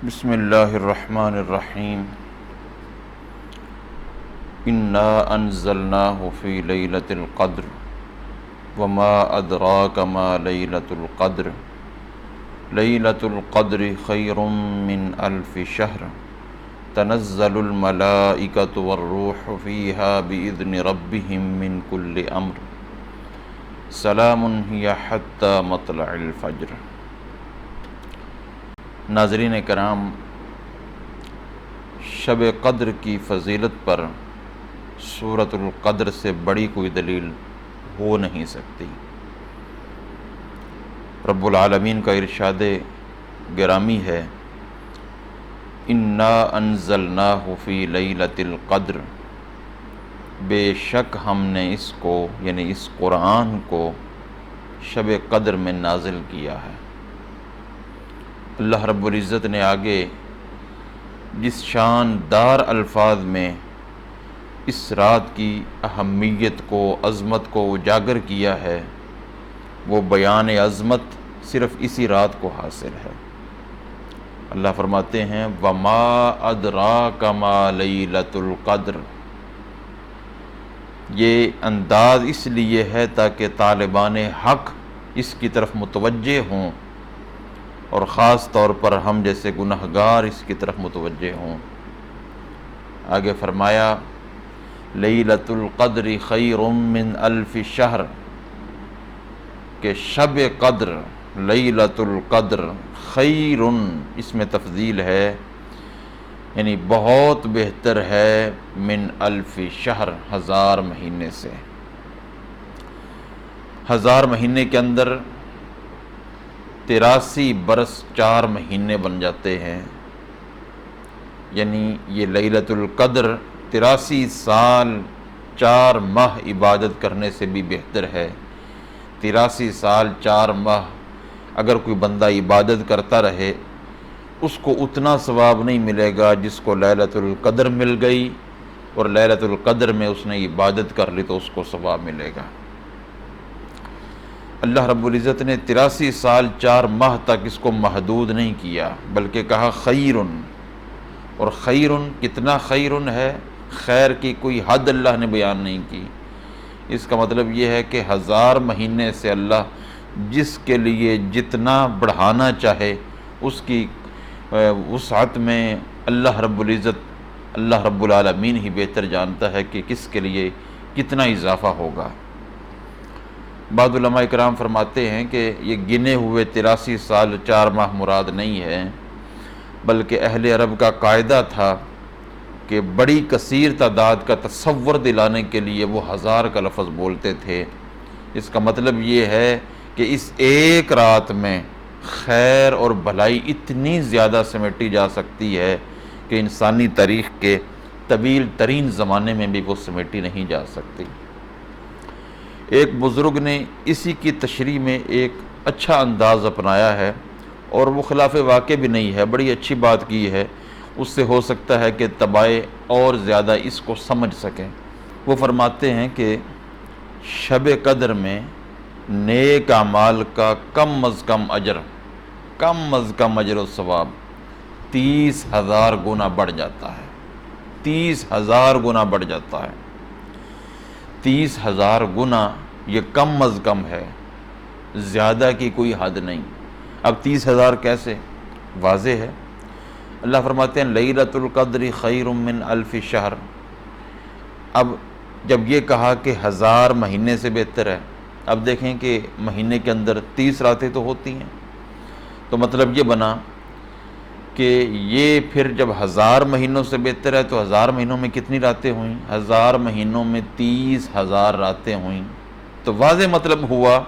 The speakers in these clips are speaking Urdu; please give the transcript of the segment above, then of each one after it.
بسم اللہ الرحمن الرحیم انا انزلناہ فی لیلۃ القدر وما ادراک ما لیلۃ القدر لیلۃ القدر خیر من الف شہر تنزل الملائکۃ والروح فیہا بإذن ربہم من کل امر سلام ہی حتی مطلع الفجر۔ ناظرین کرام، شب قدر کی فضیلت پر سورۃ القدر سے بڑی کوئی دلیل ہو نہیں سکتی۔ رب العالمین کا ارشاد گرامی ہے، انا انزلناہ فی لیلۃ القدر، بے شک ہم نے اس کو یعنی اس قرآن کو شب قدر میں نازل کیا ہے۔ اللہ رب العزت نے آگے جس شاندار الفاظ میں اس رات کی اہمیت کو، عظمت کو اجاگر کیا ہے، وہ بیان عظمت صرف اسی رات کو حاصل ہے۔ اللہ فرماتے ہیں وما ادراک ما لیلۃ القدر۔ یہ انداز اس لیے ہے تاکہ طالبان حق اس کی طرف متوجہ ہوں، اور خاص طور پر ہم جیسے گنہگار اس کی طرف متوجہ ہوں۔ آگے فرمایا لیلۃ القدر خیر من الف شہر، کہ شب قدر لیلۃ القدر خیر، اس میں تفضیل ہے، یعنی بہت بہتر ہے، من الف شہر، 1000 مہینے سے۔ 1000 مہینے کے اندر 83 برس 4 مہینے بن جاتے ہیں، یعنی یہ لیلۃ القدر 83 سال 4 ماہ عبادت کرنے سے بھی بہتر ہے۔ 83 سال 4 ماہ اگر کوئی بندہ عبادت کرتا رہے، اس کو اتنا ثواب نہیں ملے گا جس کو لیلۃ القدر مل گئی، اور لیلۃ القدر میں اس نے عبادت کر لی تو اس کو ثواب ملے گا۔ اللہ رب العزت نے 83 سال 4 ماہ تک اس کو محدود نہیں کیا، بلکہ کہا خیرن، اور خیرن کتنا خیرن ہے، خیر کی کوئی حد اللہ نے بیان نہیں کی۔ اس کا مطلب یہ ہے کہ 1000 مہینے سے اللہ جس کے لیے جتنا بڑھانا چاہے اس کی وسعت میں اللہ رب العزت، اللہ رب العالمین ہی بہتر جانتا ہے کہ کس کے لیے کتنا اضافہ ہوگا۔ بعض علماء کرام فرماتے ہیں کہ یہ گنے ہوئے 83 سال 4 ماہ مراد نہیں ہے، بلکہ اہل عرب کا قاعدہ تھا کہ بڑی کثیر تعداد کا تصور دلانے کے لیے وہ 1000 کا لفظ بولتے تھے۔ اس کا مطلب یہ ہے کہ اس ایک رات میں خیر اور بھلائی اتنی زیادہ سمیٹی جا سکتی ہے کہ انسانی تاریخ کے طویل ترین زمانے میں بھی وہ سمیٹی نہیں جا سکتی۔ ایک بزرگ نے اسی کی تشریح میں ایک اچھا انداز اپنایا ہے، اور وہ خلاف واقع بھی نہیں ہے، بڑی اچھی بات کی ہے، اس سے ہو سکتا ہے کہ طبائع اور زیادہ اس کو سمجھ سکیں۔ وہ فرماتے ہیں کہ شب قدر میں نیک اعمال کا کم از کم اجر و ثواب 30,000 گنا بڑھ جاتا ہے، 30,000 گنا بڑھ جاتا ہے۔ 30,000 گنا یہ کم از کم ہے، زیادہ کی کوئی حد نہیں۔ اب 30,000 کیسے؟ واضح ہے۔ اللہ فرماتے ہیں لیلۃ القدر خیر من الف شہر۔ اب جب یہ کہا کہ 1000 مہینے سے بہتر ہے، اب دیکھیں کہ مہینے کے اندر 30 راتیں تو ہوتی ہیں، تو مطلب یہ بنا کہ یہ پھر جب 1000 مہینوں سے بہتر ہے تو 1000 مہینوں میں کتنی راتیں ہوئیں؟ 1000 مہینوں میں 30,000 راتیں ہوئیں، تو واضح مطلب ہوا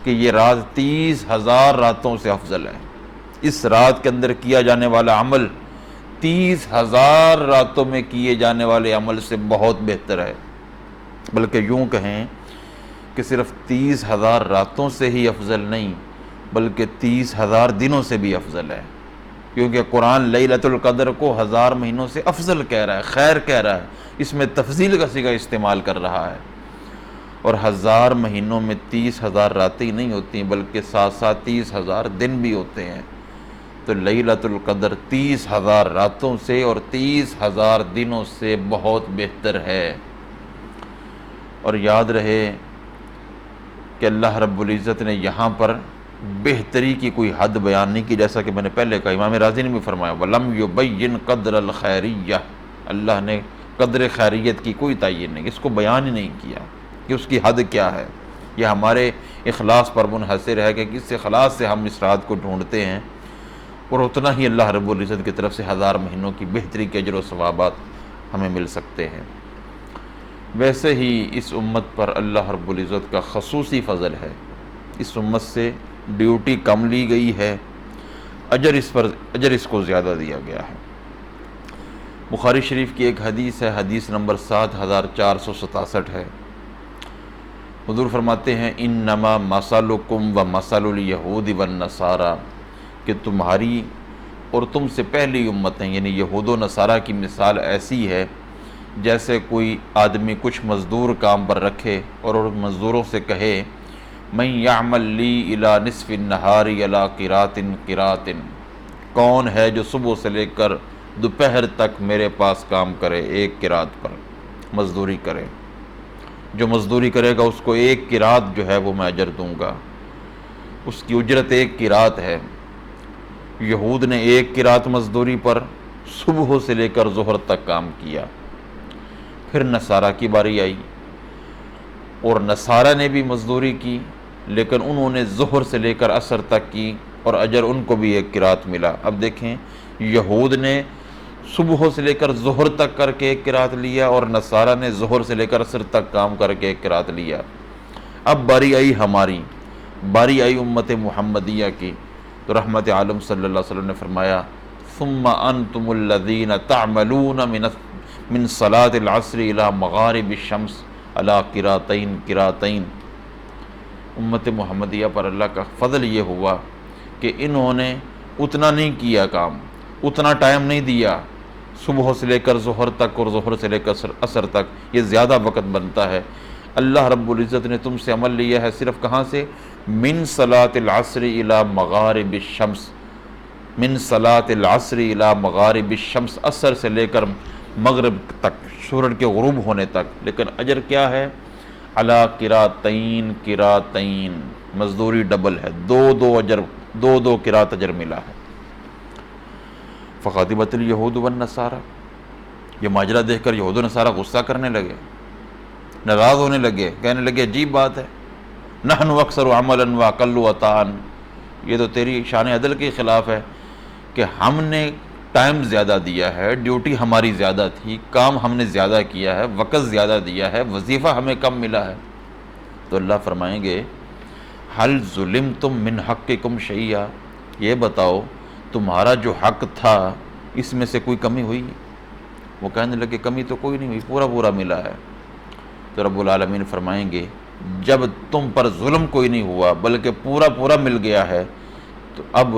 کہ یہ رات 30,000 راتوں سے افضل ہے۔ اس رات کے اندر کیا جانے والا عمل 30,000 راتوں میں کیے جانے والے عمل سے بہت بہتر ہے، بلکہ یوں کہیں کہ صرف 30,000 راتوں سے ہی افضل نہیں، بلکہ 30,000 دنوں سے بھی افضل ہے، کیونکہ قرآن لیلۃ القدر کو 1000 مہینوں سے افضل کہہ رہا ہے، خیر کہہ رہا ہے، اس میں تفضیل کا صیغہ استعمال کر رہا ہے۔ اور 1000 مہینوں میں 30,000 راتیں نہیں ہوتی، بلکہ ساتھ ساتھ 30,000 دن بھی ہوتے ہیں۔ تو لیلۃ القدر 30,000 راتوں سے اور 30,000 دنوں سے بہت بہتر ہے۔ اور یاد رہے کہ اللہ رب العزت نے یہاں پر بہتری کی کوئی حد بیان نہیں کی، جیسا کہ میں نے پہلے کہا، امام رازی نے بھی فرمایا وَلَمْ يُبَيِّنْ قَدْرَ الْخَيْرِيَّةِ، اللہ نے قدر خیریت کی کوئی تعین نہیں، اس کو بیان ہی نہیں کیا کہ اس کی حد کیا ہے۔ یہ ہمارے اخلاص پر منحصر ہے کہ کس اخلاص سے ہم اس رات کو ڈھونڈتے ہیں، اور اتنا ہی اللہ رب العزت کی طرف سے 1000 مہینوں کی بہتری کے اجر و ثوابات ہمیں مل سکتے ہیں۔ ویسے ہی اس امت پر اللہ رب العزت کا خصوصی فضل ہے، اس امت سے ڈیوٹی کم لی گئی ہے، اجر اس کو زیادہ دیا گیا ہے۔ بخاری شریف کی ایک حدیث ہے، حدیث نمبر 7467 ہے۔ حضور فرماتے ہیں انما مثلکم و مثل الیہود والنصارى، کہ تمہاری اور تم سے پہلی امتیں یعنی یہود و نصارہ کی مثال ایسی ہے جیسے کوئی آدمی کچھ مزدور کام پر رکھے اور مزدوروں سے کہے من یعمل لی الی نصف النہار الی قرات قرات، کون ہے جو صبح سے لے کر دوپہر تک میرے پاس کام کرے، ایک قرات پر مزدوری کرے، جو مزدوری کرے گا اس کو ایک قرات جو ہے وہ میں اجر دوں گا، اس کی اجرت ایک قرات ہے۔ یہود نے ایک قرات مزدوری پر صبح سے لے کر ظہر تک کام کیا۔ پھر نصارہ کی باری آئی اور نصارہ نے بھی مزدوری کی، لیکن انہوں نے ظہر سے لے کر عصر تک کی اور اجر ان کو بھی ایک قرات ملا۔ اب دیکھیں، یہود نے صبح سے لے کر ظہر تک کر کے ایک قرات لیا اور نصارہ نے ظہر سے لے کر عصر تک کام کر کے ایک قرات لیا۔ اب باری آئی ہماری، باری آئی امت محمدیہ کی، تو رحمت عالم صلی اللہ علیہ وسلم نے فرمایا ثم انتم الذین تعملون من صلاة العصر الى مغارب الشمس علی قراتین قراتین۔ امت محمدیہ پر اللہ کا فضل یہ ہوا کہ انہوں نے اتنا نہیں کیا کام، اتنا ٹائم نہیں دیا، صبح سے لے کر ظہر تک اور ظہر سے لے کر عصر تک، یہ زیادہ وقت بنتا ہے۔ اللہ رب العزت نے تم سے عمل لیا ہے صرف کہاں سے؟ من صلاة العصر الى مغارب الشمس، من صلاة العصر الى مغارب الشمس، عصر سے لے کر مغرب تک، سورج کے غروب ہونے تک، لیکن اجر کیا ہے؟ علی قراتین قراتین، مزدوری ڈبل ہے، دو قرات اجر ملا ہے۔ فخاطبت الیہود والنصارى، یہ ماجرا دیکھ کر یہود و نصارہ غصہ کرنے لگے، ناراض ہونے لگے، کہنے لگے عجیب بات ہے، نحن اکثر عملا واقل عطاء، یہ تو تیری شان عدل کے خلاف ہے کہ ہم نے ٹائم زیادہ دیا ہے، ڈیوٹی ہماری زیادہ تھی، کام ہم نے زیادہ کیا ہے، وقت زیادہ دیا ہے، وظیفہ ہمیں کم ملا ہے۔ تو اللہ فرمائیں گے حل ظلمتم من حقکم شیئا، یہ بتاؤ تمہارا جو حق تھا اس میں سے کوئی کمی ہوئی؟ وہ کہنے لگے کمی تو کوئی نہیں ہوئی، پورا پورا ملا ہے۔ تو رب العالمین فرمائیں گے جب تم پر ظلم کوئی نہیں ہوا بلکہ پورا پورا مل گیا ہے، تو اب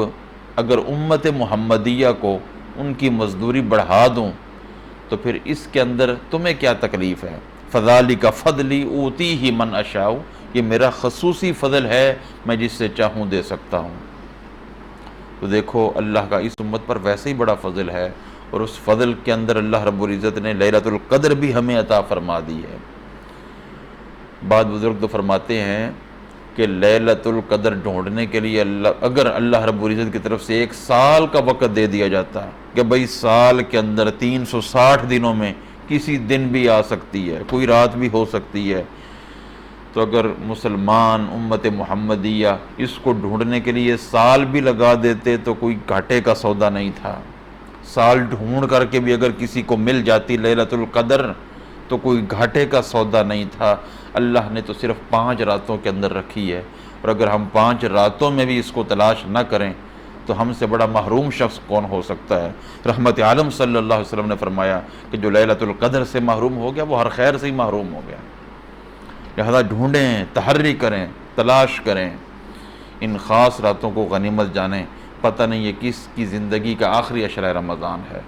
اگر امت محمدیہ کو ان کی مزدوری بڑھا دوں تو پھر اس کے اندر تمہیں کیا تکلیف ہے؟ فَذَلِكَ فَضْلِي أُوتِيهِ مَنْ أَشَاءُ، یہ میرا خصوصی فضل ہے، میں جس سے چاہوں دے سکتا ہوں۔ تو دیکھو اللہ کا اس امت پر ویسے ہی بڑا فضل ہے، اور اس فضل کے اندر اللہ رب العزت نے لیلۃ القدر بھی ہمیں عطا فرما دی ہے۔ بعض بزرگ تو فرماتے ہیں کہ لیلۃ القدر ڈھونڈنے کے لیے اگر اللہ رب العزت کی طرف سے 1 سال کا وقت دے دیا جاتا کہ بھئی سال کے اندر 360 دنوں میں کسی دن بھی آ سکتی ہے، کوئی رات بھی ہو سکتی ہے، تو اگر مسلمان امت محمدیہ اس کو ڈھونڈنے کے لیے سال بھی لگا دیتے تو کوئی گھاٹے کا سودا نہیں تھا۔ سال ڈھونڈ کر کے بھی اگر کسی کو مل جاتی لیلۃ القدر تو کوئی گھاٹے کا سودا نہیں تھا۔ اللہ نے تو صرف 5 راتوں کے اندر رکھی ہے، اور اگر ہم 5 راتوں میں بھی اس کو تلاش نہ کریں تو ہم سے بڑا محروم شخص کون ہو سکتا ہے؟ رحمت عالم صلی اللہ علیہ وسلم نے فرمایا کہ جو لیلۃ القدر سے محروم ہو گیا وہ ہر خیر سے ہی محروم ہو گیا۔ لہذا ڈھونڈیں، تحری کریں، تلاش کریں، ان خاص راتوں کو غنیمت جانیں۔ پتہ نہیں یہ کس کی زندگی کا آخری عشرہ رمضان ہے،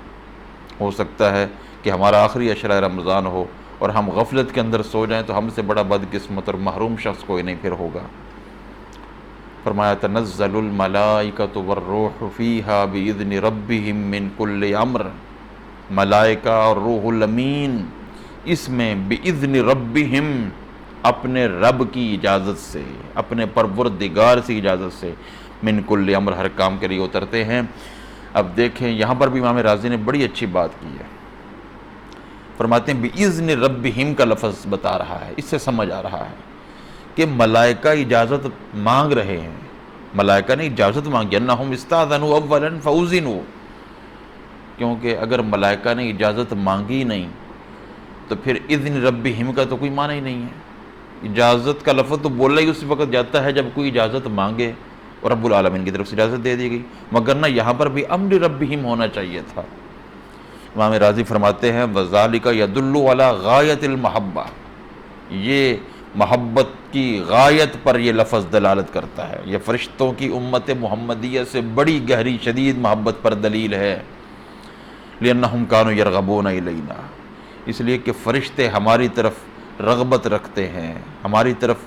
ہو سکتا ہے کہ ہمارا آخری عشرہ رمضان ہو اور ہم غفلت کے اندر سو جائیں تو ہم سے بڑا بدقسمت اور محروم شخص کوئی نہیں پھر ہوگا۔ فرمایا تنزل الملائکۃ والروح فیہا باذن ربہم من کل امر، ملائکہ اور روح الامین اس میں باذن ربہم اپنے رب کی اجازت سے، اپنے پروردگار سے اجازت سے، من کل امر ہر کام کے لیے اترتے ہیں۔ اب دیکھیں یہاں پر بھی امام راضی نے بڑی اچھی بات کی ہے، فرماتے ہیں باذن ربہم کا لفظ بتا رہا ہے، اس سے سمجھ آ رہا ہے کہ ملائکہ اجازت مانگ رہے ہیں، ملائکہ نے اجازت مانگی، انہم استاذنوا اولا فاذنوا، کیونکہ اگر ملائکہ نے اجازت مانگی نہیں تو پھر اذن ربہم کا تو کوئی معنی ہی نہیں ہے۔ اجازت کا لفظ تو بولا ہی اس وقت جاتا ہے جب کوئی اجازت مانگے، اور رب العالمین کی طرف سے اجازت دے دی گئی، مگر نہ یہاں پر بھی امر ربہم ہونا چاہیے تھا۔ امام راضی فرماتے ہیں وذالک یدل علی غایت المحبہ، یہ محبت کی غایت پر یہ لفظ دلالت کرتا ہے، یہ فرشتوں کی امت محمدیہ سے بڑی گہری شدید محبت پر دلیل ہے۔ لأنہم کانوا یرغبون الینا، اس لیے کہ فرشتے ہماری طرف رغبت رکھتے ہیں، ہماری طرف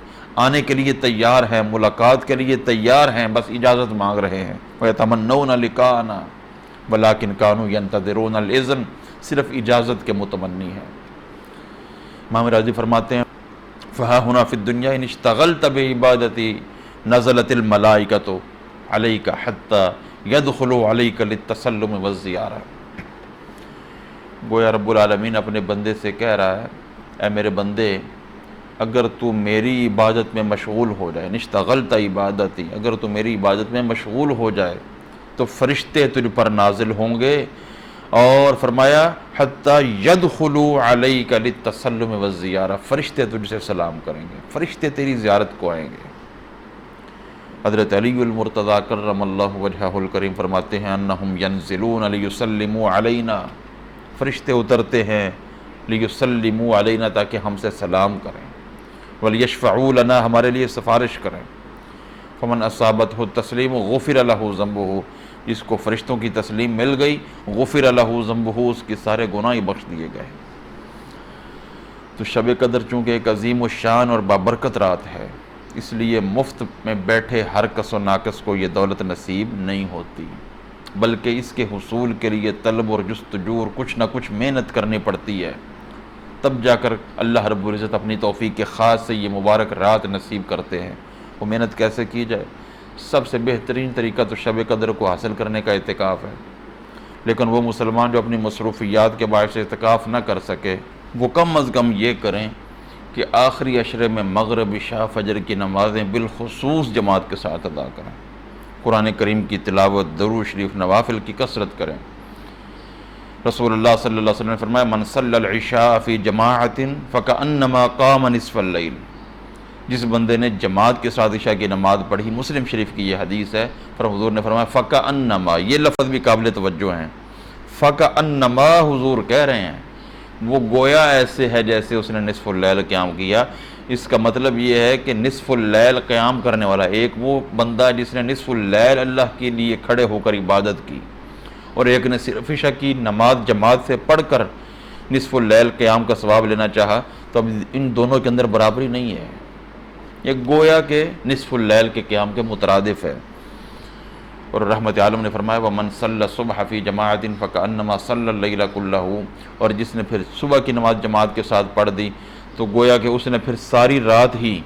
آنے کے لیے تیار ہیں، ملاقات کے لیے تیار ہیں، بس اجازت مانگ رہے ہیں۔ وَيَتَمَنَّوْنَ لِقَاءَنَا وَلَكِنْ كَانُوا يَنْتَظِرُونَ الْإِذْنَ، صرف اجازت کے متمنی ہیں۔ امام راضی فرماتے ہیں فَهَا هُنَا فِي الدُّنْيَا إِنِ اشْتَغَلْتَ بِعِبَادَتِي نَزَلَتِ الْمَلَائِكَةُ عَلَيْكَ حَتَّى يَدْخُلُوا عَلَيْكَ لِلتَّسَلُّمِ وَالزِّيَارَةِ۔ گویا رب العالمین اپنے بندے سے کہہ رہا ہے اے میرے بندے، اگر تو میری عبادت میں مشغول ہو جائے، اشتغلت عبادتی، اگر تو میری عبادت میں مشغول ہو جائے تو فرشتے تجھ پر نازل ہوں گے، اور فرمایا حتی یدخلوا علیک للتسلم والزیارہ، فرشتے تجھ سے سلام کریں گے، فرشتے تیری زیارت کو آئیں گے۔ حضرت علی المرتضیٰ کرم اللہ وجہہ الکریم فرماتے ہیں انہم ینزلون لیسلموا علینا، فرشتے اترتے ہیں لیسلموا علینا تاکہ ہم سے سلام کریں، ولیشفعوا لنا، ہمارے لیے سفارش کریں۔ فمن اصابتہ التسلیم غفر لہ ذنبہ، جس کو فرشتوں کی تسلیم مل گئی غفر لہ ذنبہ، اس کے سارے گناہ بخش دیے گئے۔ تو شب قدر چونکہ ایک عظیم الشان اور بابرکت رات ہے، اس لیے مفت میں بیٹھے ہر کس و ناکس کو یہ دولت نصیب نہیں ہوتی، بلکہ اس کے حصول کے لیے طلب اور جستجو اور کچھ نہ کچھ محنت کرنی پڑتی ہے، تب جا کر اللہ رب العزت اپنی توفیق کے خاص سے یہ مبارک رات نصیب کرتے ہیں۔ وہ محنت کیسے کی جائے؟ سب سے بہترین طریقہ تو شب قدر کو حاصل کرنے کا اعتکاف ہے، لیکن وہ مسلمان جو اپنی مصروفیات کے باعث اعتکاف نہ کر سکے، وہ کم از کم یہ کریں کہ آخری عشرے میں مغرب، عشاء، فجر کی نمازیں بالخصوص جماعت کے ساتھ ادا کریں، قرآن کریم کی تلاوت، درود شریف، نوافل کی کثرت کریں۔ رسول اللہ صلی اللہ علیہ وسلم نے فرمایا من صلی العشاء فی جماعت فکأنما قام نصف اللیل، جس بندے نے جماعت کے ساتھ عشاء کی نماز پڑھی، مسلم شریف کی یہ حدیث ہے، پر حضور نے فرمایا فکأنما، یہ لفظ بھی قابل توجہ ہیں، فکأنما حضور کہہ رہے ہیں وہ گویا ایسے ہے جیسے اس نے نصف اللیل قیام کیا۔ اس کا مطلب یہ ہے کہ نصف اللیل قیام کرنے والا ایک وہ بندہ جس نے نصف اللیل اللہ کے لیے کھڑے ہو کر عبادت کی، اور ایک نے صرف عشاء کی نماز جماعت سے پڑھ کر نصف اللیل قیام کا ثواب لینا چاہا، تو اب ان دونوں کے اندر برابری نہیں ہے، یہ گویا کہ نصف اللیل کے قیام کے مترادف ہے۔ اور رحمت عالم نے فرمایا وَمَنْ صَلَّى الصُّبْحَ فِي جَمَاعَةٍ فَكَأَنَّمَا صَلَّى اللَّيْلَ كُلَّهُ، اور جس نے پھر صبح کی نماز جماعت کے ساتھ پڑھ دی تو گویا کہ اس نے پھر ساری رات ہی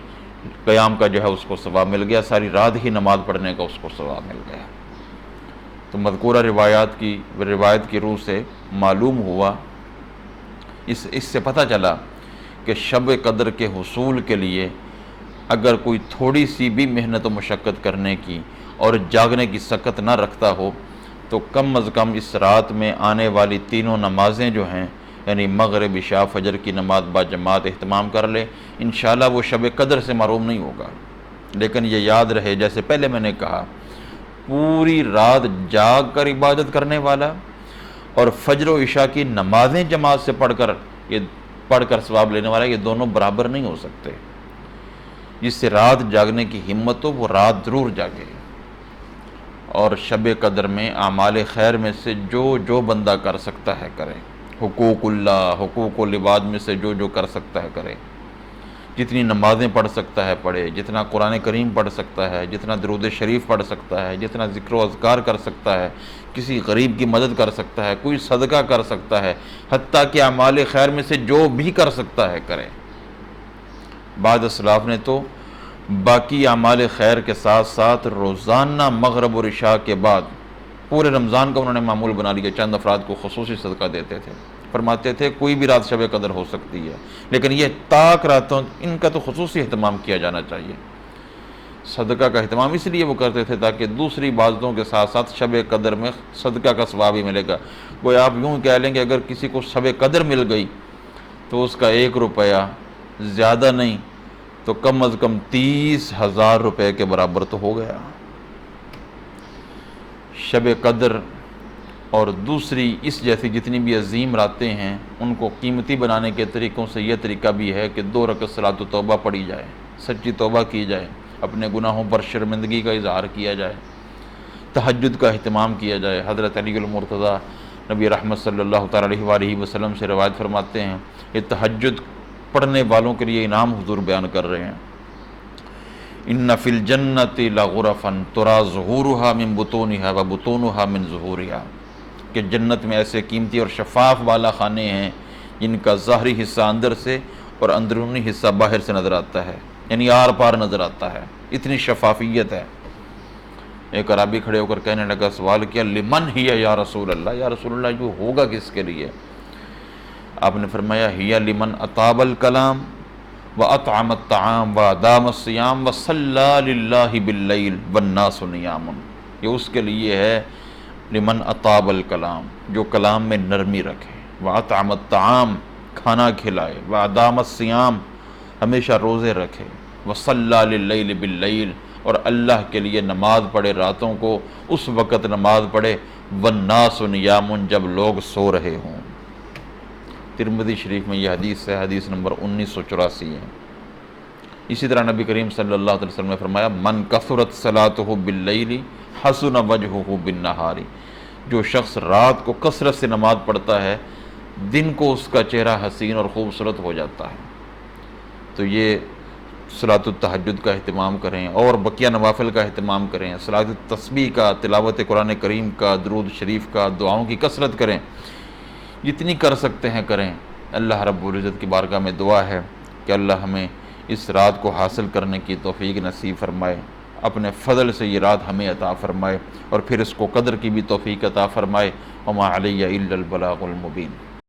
قیام کا جو ہے اس کو ثواب مل گیا، ساری رات ہی نماز پڑھنے کا اس کو ثواب مل گیا۔ تو مذکورہ روایت کی روح سے معلوم ہوا، اس سے پتہ چلا کہ شب قدر کے حصول کے لیے اگر کوئی تھوڑی سی بھی محنت و مشقت کرنے کی اور جاگنے کی سکت نہ رکھتا ہو تو کم از کم اس رات میں آنے والی تینوں نمازیں جو ہیں، یعنی مغرب، عشاء، فجر کی نماز با جماعت اہتمام کر لے، انشاءاللہ وہ شب قدر سے محروم نہیں ہوگا۔ لیکن یہ یاد رہے جیسے پہلے میں نے کہا، پوری رات جاگ کر عبادت کرنے والا اور فجر و عشاء کی نمازیں جماعت سے پڑھ کر ثواب لینے والا، یہ دونوں برابر نہیں ہو سکتے۔ جس سے رات جاگنے کی ہمت ہو وہ رات ضرور جاگے، اور شب قدر میں اعمال خیر میں سے جو بندہ کر سکتا ہے کرے، حقوق اللہ، حقوق العباد میں سے جو کر سکتا ہے کرے۔ جتنی نمازیں پڑھ سکتا ہے پڑھے، جتنا قرآن کریم پڑھ سکتا ہے، جتنا درود شریف پڑھ سکتا ہے، جتنا ذکر و اذکار کر سکتا ہے، کسی غریب کی مدد کر سکتا ہے، کوئی صدقہ کر سکتا ہے، حتیٰ کہ اعمال خیر میں سے جو بھی کر سکتا ہے کرے۔ بعض اسلاف نے تو باقی اعمال خیر کے ساتھ ساتھ روزانہ مغرب و عشاء کے بعد پورے رمضان کا انہوں نے معمول بنا لیا، چند افراد کو خصوصی صدقہ دیتے تھے۔ فرماتے تھے کوئی بھی رات شب قدر ہو سکتی ہے، لیکن یہ طاق راتوں ان کا تو خصوصی اہتمام کیا جانا چاہیے۔ صدقہ کا اہتمام اس لیے وہ کرتے تھے تاکہ دوسری عبادتوں کے ساتھ ساتھ شب قدر میں صدقہ کا ثواب ہی ملے گا۔ گویا آپ یوں کہہ لیں کہ اگر کسی کو شب قدر مل گئی تو اس کا 1 روپیہ زیادہ نہیں تو کم از کم 30,000 روپے کے برابر تو ہو گیا۔ شب قدر اور دوسری اس جیسی جتنی بھی عظیم راتیں ہیں ان کو قیمتی بنانے کے طریقوں سے یہ طریقہ بھی ہے کہ 2 رکعت صلاۃ توبہ پڑھی جائے، سچی توبہ کی جائے، اپنے گناہوں پر شرمندگی کا اظہار کیا جائے، تہجد کا اہتمام کیا جائے۔ حضرت علی المرتضیٰ نبی رحمت صلی اللہ تعالیٰ علیہ وآلہ وسلم سے روایت فرماتے ہیں، یہ تہجد پڑھنے والوں کے لیے انعام حضور بیان کر رہے ہیں۔ ان فی الجنۃ لغرفا تری ظہورها من بطونها وبطونها من ظہورها، کہ جنت میں ایسے قیمتی اور شفاف بالا خانے ہیں جن کا ظاہری حصہ اندر سے اور اندرونی حصہ باہر سے نظر آتا ہے، یعنی آر پار نظر آتا ہے، اتنی شفافیت ہے۔ ایک عربی کھڑے ہو کر کہنے لگا، سوال کیا، لمن ہی یا رسول اللہ، یا رسول اللہ جو ہوگا کس کے لیے؟ آپ نے فرمایا، ہی لمن اطاب الکلام واطعم الطعام وادام الصیام وصلی للہ باللیل والناس نیام، یہ اس کے لیے ہے لمن اطاب الکلام، جو کلام میں نرمی رکھے، واطعم الطعام، کھانا کھلائے، وادام الصیام، ہمیشہ روزے رکھے، وصلی لللیل باللیل، اور اللہ کے لیے نماز پڑھے، راتوں کو اس وقت نماز پڑھے، والناس نیام، جب لوگ سو رہے ہوں۔ ترمذی شریف میں یہ حدیث ہے، حدیث نمبر 1984 ہے۔ اسی طرح نبی کریم صلی اللہ علیہ وسلم نے فرمایا، من کثرت صلاتہ باللیل حسن وجہہ بالنہار، جو شخص رات کو کثرت سے نماز پڑھتا ہے دن کو اس کا چہرہ حسین اور خوبصورت ہو جاتا ہے۔ تو یہ صلاۃ التہجد کا اہتمام کریں اور بقیہ نوافل کا اہتمام کریں، صلاۃ التسبیح کا، تلاوت قرآن کریم کا، درود شریف کا، دعاؤں کی کثرت کریں، جتنی کر سکتے ہیں کریں۔ اللہ رب العزت کی بارگاہ میں دعا ہے کہ اللہ ہمیں اس رات کو حاصل کرنے کی توفیق نصیب فرمائے، اپنے فضل سے یہ رات ہمیں عطا فرمائے اور پھر اس کو قدر کی بھی توفیق عطا فرمائے۔ وما علی الا البلاغ المبین۔